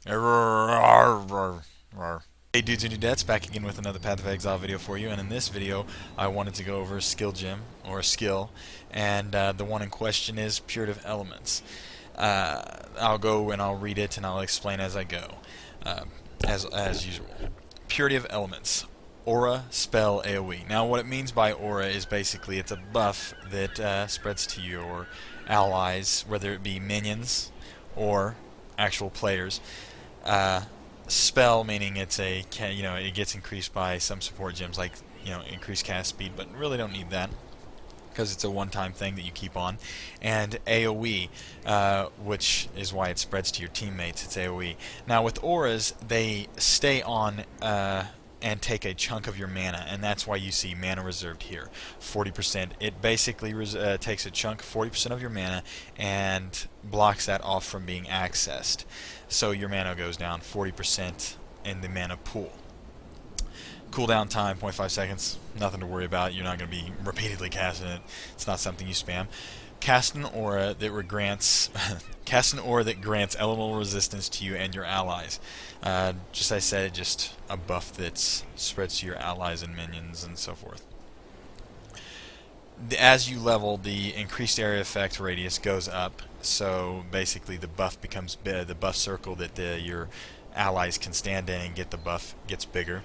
Hey dudes and dudettes, back again with another Path of Exile video for you, and in this video I wanted to go over a skill gem, or a skill, and the one in question is Purgative Elements. I'll go and I'll read it and I'll explain as I go, as usual. Purgative Elements. Aura, spell, AoE. Now what it means by aura is basically it's a buff that spreads to your allies, whether it be minions or actual players. Uh, Spell meaning it's it gets increased by some support gems like increased cast speed, but really don't need that because it's a one-time thing that you keep on. And AoE, which is why it spreads to your teammates. It's AoE. Now with auras, they stay on and take a chunk of your mana, and that's why you see mana reserved here, 40%. It basically takes a chunk, 40% of your mana, and blocks that off from being accessed. So your mana goes down 40% in the mana pool. Cooldown time, 0.5 seconds. Nothing to worry about. You're not going to be repeatedly casting it. It's not something you spam. Cast an aura that grants cast an aura that grants elemental resistance to you and your allies. Just as I said, just a buff that spreads to your allies and minions and so forth. As you level, the increased area effect radius goes up. So basically, the buff becomes the buff circle that your allies can stand in and get the buff gets bigger.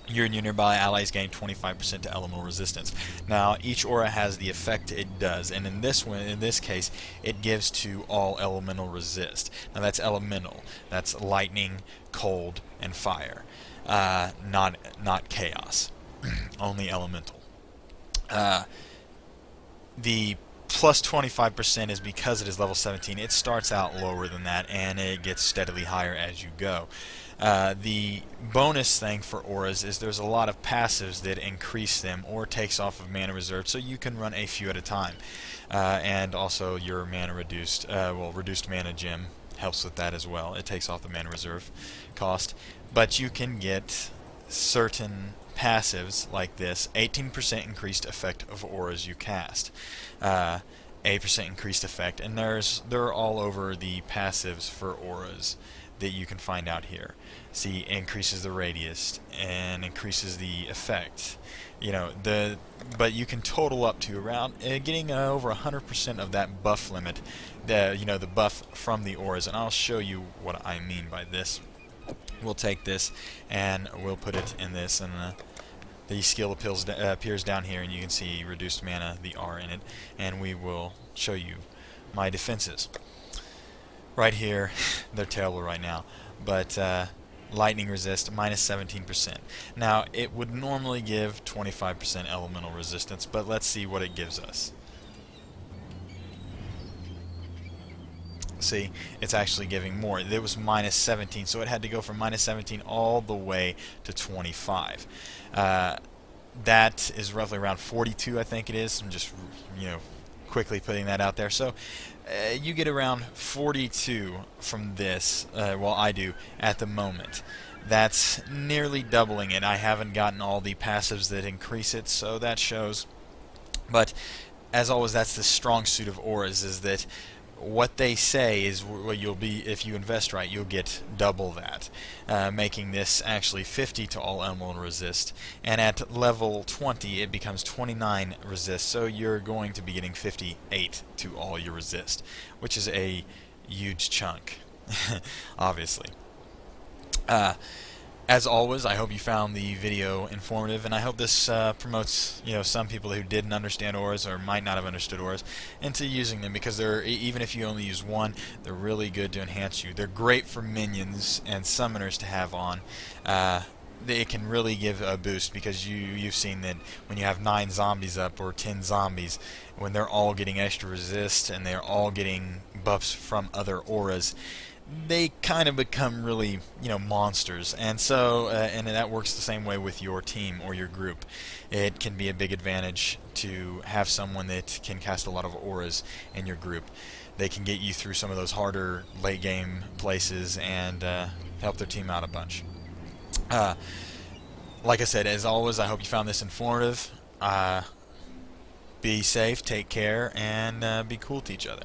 Your nearby allies gain 25% to elemental resistance. Now, each aura has the effect it does, and in this case, it gives to all elemental resist. Now, that's elemental. That's lightning, cold, and fire. Not chaos. Only elemental. The plus 25% is because it is level 17. It starts out lower than that, and it gets steadily higher as you go. The bonus thing for auras is there's a lot of passives that increase them or takes off of mana reserve, so you can run a few at a time. And also your mana reduced mana gem helps with that as well. It takes off the mana reserve cost, but you can get certain passives like this: 18% increased effect of auras you cast, 8% increased effect, and they're all over the passives for auras that you can find out here. See, increases the radius and increases the effect. But you can total up to around getting over 100% of that buff limit. The buff from the auras, and I'll show you what I mean by this. We'll take this and we'll put it in this, and the skill appears down here, and you can see reduced mana, the R in it, and we will show you my defenses. Right here, they're terrible right now, but lightning resist, minus 17%. Now, it would normally give 25% elemental resistance, but let's see what it gives us. See, it's actually giving more. It was minus 17, so it had to go from minus 17 all the way to 25. That is roughly around 42, I think it is. I'm just, quickly putting that out there. So you get around 42 from this. Well, I do at the moment. That's nearly doubling it. I haven't gotten all the passives that increase it, so that shows. But as always, that's the strong suit of auras, is that what they say is what you'll be, if you invest right, you'll get double that, making this actually 50 to all elemental resist. And at level 20, it becomes 29 resist, so you're going to be getting 58 to all your resist, which is a huge chunk, obviously. As always, I hope you found the video informative, and I hope this promotes some people who didn't understand auras or might not have understood auras into using them, because they're, even if you only use one, they're really good to enhance you. They're great for minions and summoners to have on. It can really give a boost, because you've seen that when you have 9 zombies up or 10 zombies, when they're all getting extra resist and they're all getting buffs from other auras, they kind of become really, monsters. And so, and that works the same way with your team or your group. It can be a big advantage to have someone that can cast a lot of auras in your group. They can get you through some of those harder late game places and help their team out a bunch. Like I said, as always, I hope you found this informative. Be safe, take care, and be cool to each other.